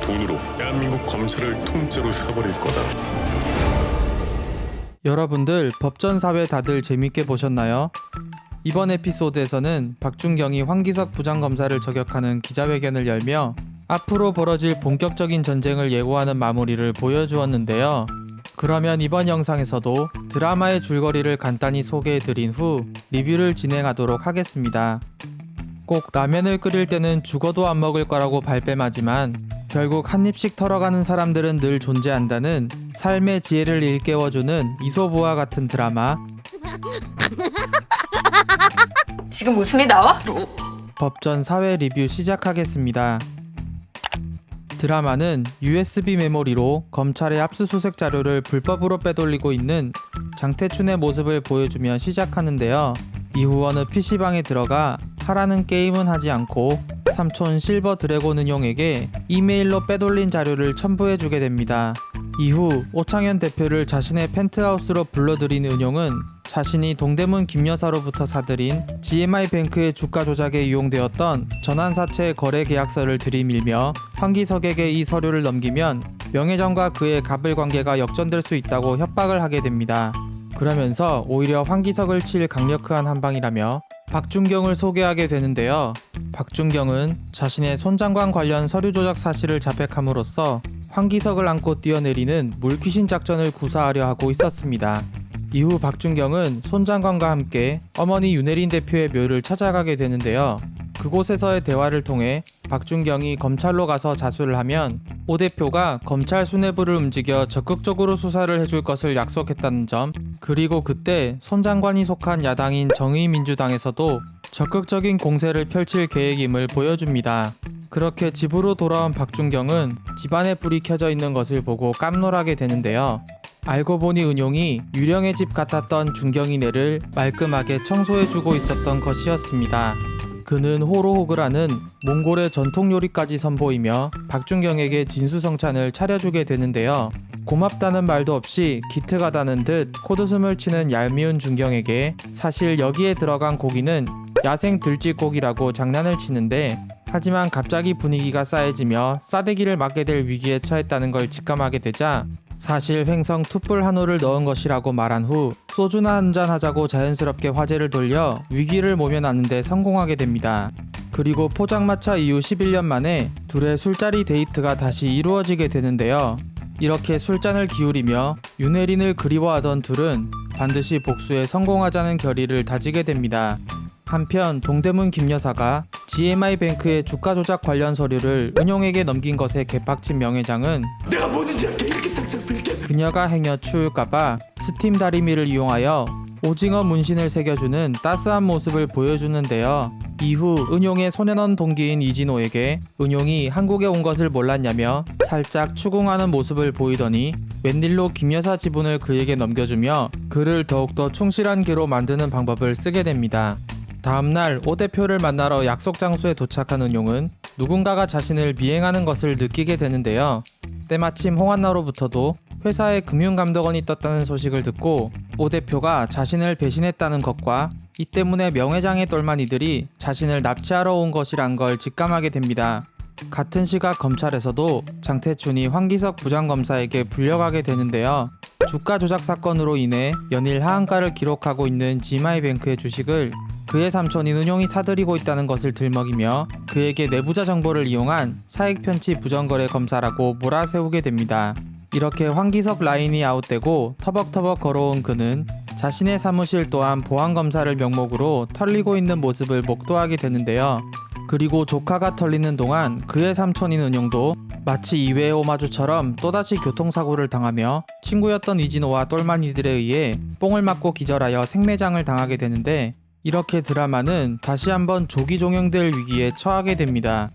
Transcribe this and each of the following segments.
돈으로 대한민국 검찰을 통째로 사버릴 거다. 여러분들 법전 사회 다들 재밌게 보셨나요? 이번 에피소드에서는 박준경이 황기석 부장검사를 저격하는 기자회견을 열며 앞으로 벌어질 본격적인 전쟁을 예고하는 마무리를 보여주었는데요. 그러면 이번 영상에서도 드라마의 줄거리를 간단히 소개해드린 후 리뷰를 진행하도록 하겠습니다. 꼭 라면을 끓일 때는 죽어도 안 먹을 거라고 발뺌하지만 결국 한 입씩 털어가는 사람들은 늘 존재한다는 삶의 지혜를 일깨워주는 이솝우와 같은 드라마 지금 웃음이 나와? 법전 사회 리뷰 시작하겠습니다. 드라마는 USB 메모리로 검찰의 압수수색 자료를 불법으로 빼돌리고 있는 장태춘의 모습을 보여주며 시작하는데요. 이후 어느 PC방에 들어가 하라는 게임은 하지 않고 삼촌 실버 드래곤 은용에게 이메일로 빼돌린 자료를 첨부해주게 됩니다. 이후 오창현 대표를 자신의 펜트하우스로 불러들인 은용은 자신이 동대문 김여사로부터 사들인 GMI뱅크의 주가 조작에 이용되었던 전환사채 거래 계약서를 들이밀며 황기석에게 이 서류를 넘기면 명예전과 그의 갑을 관계가 역전될 수 있다고 협박을 하게 됩니다. 그러면서 오히려 황기석을 칠 강력한 한방이라며 박준경을 소개하게 되는데요. 박준경은 자신의 손장관 관련 서류 조작 사실을 자백함으로써 황기석을 안고 뛰어내리는 물귀신 작전을 구사하려 하고 있었습니다. 이후 박준경은 손장관과 함께 어머니 윤혜린 대표의 묘를 찾아가게 되는데요. 그곳에서의 대화를 통해 박준경이 검찰로 가서 자수를 하면 오 대표가 검찰 수뇌부를 움직여 적극적으로 수사를 해줄 것을 약속했다는 점, 그리고 그때 손 장관이 속한 야당인 정의민주당에서도 적극적인 공세를 펼칠 계획임을 보여줍니다. 그렇게 집으로 돌아온 박준경은 집안에 불이 켜져 있는 것을 보고 깜놀하게 되는데요. 알고 보니 은용이 유령의 집 같았던 준경이네를 말끔하게 청소해주고 있었던 것이었습니다. 그는 호로호그라는 몽골의 전통 요리까지 선보이며 박준경에게 진수성찬을 차려주게 되는데요. 고맙다는 말도 없이 기특하다는 듯 코드숨을 치는 얄미운 준경에게 사실 여기에 들어간 고기는 야생 들쥐고기라고 장난을 치는데, 하지만 갑자기 분위기가 싸해지며 싸대기를 맞게 될 위기에 처했다는 걸 직감하게 되자 사실 횡성 투뿔 한우를 넣은 것이라고 말한 후 소주나 한잔 하자고 자연스럽게 화제를 돌려 위기를 모면하는 데 성공하게 됩니다. 그리고 포장마차 이후 11년 만에 둘의 술자리 데이트가 다시 이루어지게 되는데요. 이렇게 술잔을 기울이며 윤혜린을 그리워하던 둘은 반드시 복수에 성공하자는 결의를 다지게 됩니다. 한편 동대문 김여사가 GMI뱅크의 주가 조작 관련 서류를 은용에게 넘긴 것에 개빡친 명예장은 내가 뭐든지 할게 이렇게 싹싹 빌게. 그녀가 행여 추울까봐 스팀 다리미를 이용하여 오징어 문신을 새겨주는 따스한 모습을 보여주는데요. 이후 은용의 소년원 동기인 이진호에게 은용이 한국에 온 것을 몰랐냐며 살짝 추궁하는 모습을 보이더니 웬일로 김여사 지분을 그에게 넘겨주며 그를 더욱더 충실한 개로 만드는 방법을 쓰게 됩니다. 다음날 오 대표를 만나러 약속 장소에 도착한 은용은 누군가가 자신을 미행하는 것을 느끼게 되는데요. 때마침 홍한나로부터도 회사에 금융감독원이 떴다는 소식을 듣고 오 대표가 자신을 배신했다는 것과 이 때문에 명예장의 똘마니들이 자신을 납치하러 온 것이란 걸 직감하게 됩니다. 같은 시각 검찰에서도 장태춘이 황기석 부장검사에게 불려가게 되는데요. 주가 조작 사건으로 인해 연일 하한가를 기록하고 있는 GMI뱅크의 주식을 그의 삼촌인 은용이 사들이고 있다는 것을 들먹이며 그에게 내부자 정보를 이용한 사익편취 부정거래 검사라고 몰아세우게 됩니다. 이렇게 황기석 라인이 아웃되고 터벅터벅 걸어온 그는 자신의 사무실 또한 보안검사를 명목으로 털리고 있는 모습을 목도하게 되는데요. 그리고 조카가 털리는 동안 그의 삼촌인 은용도 마치 이회의 오마주처럼 또다시 교통사고를 당하며 친구였던 이진호와 똘마니들에 의해 뽕을 맞고 기절하여 생매장을 당하게 되는데, 이렇게 드라마는 다시 한번 조기 종영될 위기에 처하게 됩니다.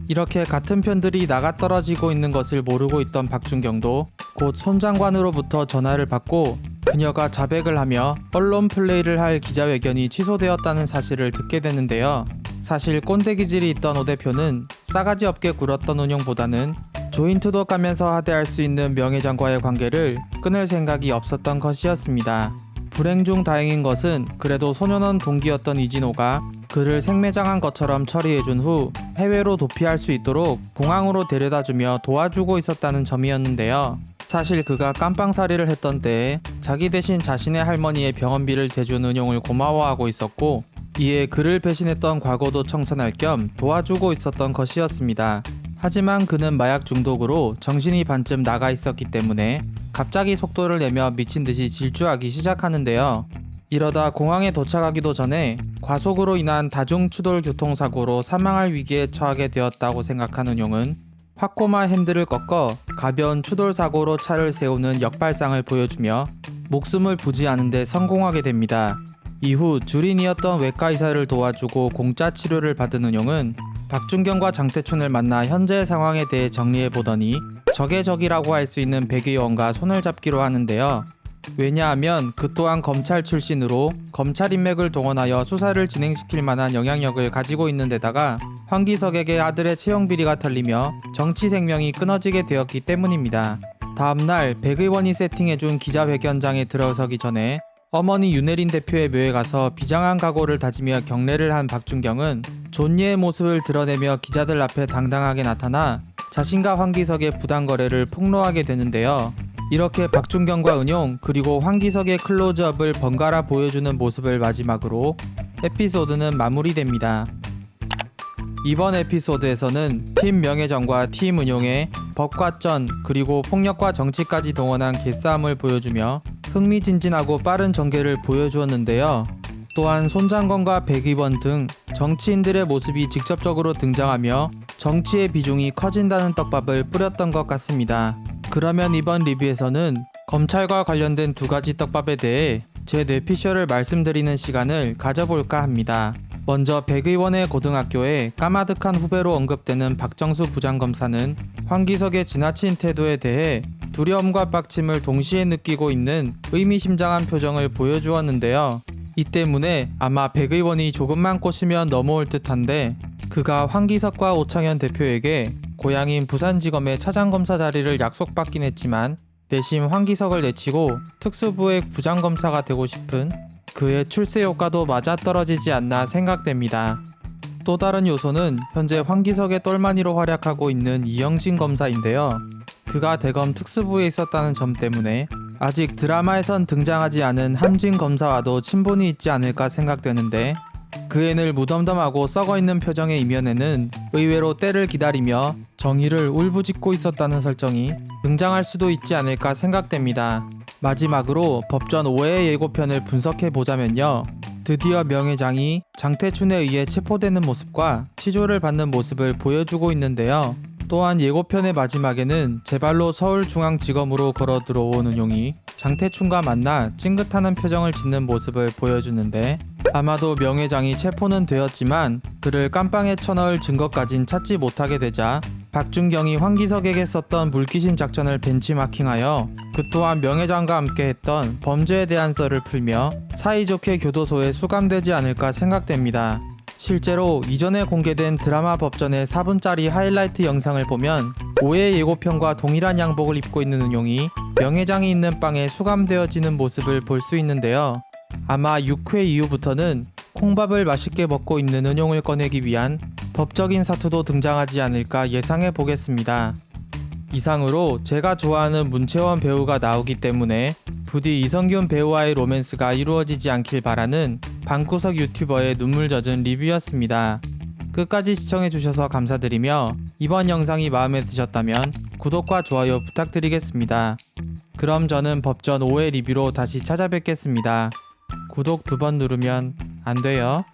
이렇게 같은 편들이 나가떨어지고 있는 것을 모르고 있던 박준경도 곧 손 장관으로부터 전화를 받고 그녀가 자백을 하며 언론 플레이를 할 기자회견이 취소되었다는 사실을 듣게 되는데요. 사실 꼰대 기질이 있던 오 대표는 싸가지 없게 굴었던 운용보다는 조인트도 까면서 하대할 수 있는 명예장과의 관계를 끊을 생각이 없었던 것이었습니다. 불행 중 다행인 것은 그래도 소년원 동기였던 이진호가 그를 생매장한 것처럼 처리해준 후 해외로 도피할 수 있도록 공항으로 데려다주며 도와주고 있었다는 점이었는데요. 사실 그가 깜빵살이를 했던 때에 자기 대신 자신의 할머니의 병원비를 대준 은용을 고마워하고 있었고, 이에 그를 배신했던 과거도 청산할 겸 도와주고 있었던 것이었습니다. 하지만 그는 마약 중독으로 정신이 반쯤 나가 있었기 때문에 갑자기 속도를 내며 미친 듯이 질주하기 시작하는데요. 이러다 공항에 도착하기도 전에 과속으로 인한 다중추돌 교통사고로 사망할 위기에 처하게 되었다고 생각한 은용은 화코마 핸들을 꺾어 가벼운 추돌 사고로 차를 세우는 역발상을 보여주며 목숨을 부지하는 데 성공하게 됩니다. 이후 주린이었던 외과의사를 도와주고 공짜 치료를 받은 은용은 박준경과 장태춘을 만나 현재의 상황에 대해 정리해보더니 적의적이라고 할 수 있는 백의원과 손을 잡기로 하는데요. 왜냐하면 그 또한 검찰 출신으로 검찰 인맥을 동원하여 수사를 진행시킬 만한 영향력을 가지고 있는 데다가 황기석에게 아들의 채용 비리가 털리며 정치 생명이 끊어지게 되었기 때문입니다. 다음날 백의원이 세팅해준 기자회견장에 들어서기 전에 어머니 윤혜린 대표의 묘에 가서 비장한 각오를 다지며 경례를 한 박준경은 존예의 모습을 드러내며 기자들 앞에 당당하게 나타나 자신과 황기석의 부당거래를 폭로하게 되는데요. 이렇게 박준경과 은용 그리고 황기석의 클로즈업을 번갈아 보여주는 모습을 마지막으로 에피소드는 마무리됩니다. 이번 에피소드에서는 팀 명예전과 팀 은용의 법과전 그리고 폭력과 정치까지 동원한 개싸움을 보여주며 흥미진진하고 빠른 전개를 보여주었는데요. 또한 손장건과 백의원 등 정치인들의 모습이 직접적으로 등장하며 정치의 비중이 커진다는 떡밥을 뿌렸던 것 같습니다. 그러면 이번 리뷰에서는 검찰과 관련된 두 가지 떡밥에 대해 제 뇌피셜을 말씀드리는 시간을 가져볼까 합니다. 먼저 백의원의 고등학교에 까마득한 후배로 언급되는 박정수 부장검사는 황기석의 지나친 태도에 대해 두려움과 빡침을 동시에 느끼고 있는 의미심장한 표정을 보여주었는데요. 이 때문에 아마 백의원이 조금만 꼬시면 넘어올 듯한데 그가 황기석과 오창현 대표에게 고향인 부산지검의 차장검사 자리를 약속받긴 했지만 대신 황기석을 내치고 특수부의 부장검사가 되고 싶은 그의 출세 효과도 맞아떨어지지 않나 생각됩니다. 또 다른 요소는 현재 황기석의 똘마니로 활약하고 있는 이영진 검사인데요. 그가 대검 특수부에 있었다는 점 때문에 아직 드라마에선 등장하지 않은 함진 검사와도 친분이 있지 않을까 생각되는데 그의 늘 무덤덤하고 썩어있는 표정의 이면에는 의외로 때를 기다리며 정의를 울부짖고 있었다는 설정이 등장할 수도 있지 않을까 생각됩니다. 마지막으로 법전 5회 예고편을 분석해보자면요. 드디어 명예장이 장태춘에 의해 체포되는 모습과 치조를 받는 모습을 보여주고 있는데요. 또한 예고편의 마지막에는 제발로 서울중앙지검으로 걸어 들어온 은용이 장태춘과 만나 찡긋하는 표정을 짓는 모습을 보여주는데 아마도 명예장이 체포는 되었지만 그를 깜빵에 쳐넣을 증거까진 찾지 못하게 되자 박준경이 황기석에게 썼던 물귀신 작전을 벤치마킹하여 그 또한 명예장과 함께 했던 범죄에 대한 썰을 풀며 사이좋게 교도소에 수감되지 않을까 생각됩니다. 실제로 이전에 공개된 드라마 법전의 4분짜리 하이라이트 영상을 보면 5회 예고편과 동일한 양복을 입고 있는 은용이 명예장이 있는 방에 수감되어지는 모습을 볼 수 있는데요. 아마 6회 이후부터는 콩밥을 맛있게 먹고 있는 은용을 꺼내기 위한 법적인 사투도 등장하지 않을까 예상해 보겠습니다. 이상으로 제가 좋아하는 문채원 배우가 나오기 때문에 부디 이성균 배우와의 로맨스가 이루어지지 않길 바라는 방구석 유튜버의 눈물 젖은 리뷰였습니다. 끝까지 시청해주셔서 감사드리며 이번 영상이 마음에 드셨다면 구독과 좋아요 부탁드리겠습니다. 그럼 저는 법전 5회 리뷰로 다시 찾아뵙겠습니다. 구독 2번 누르면 안 돼요.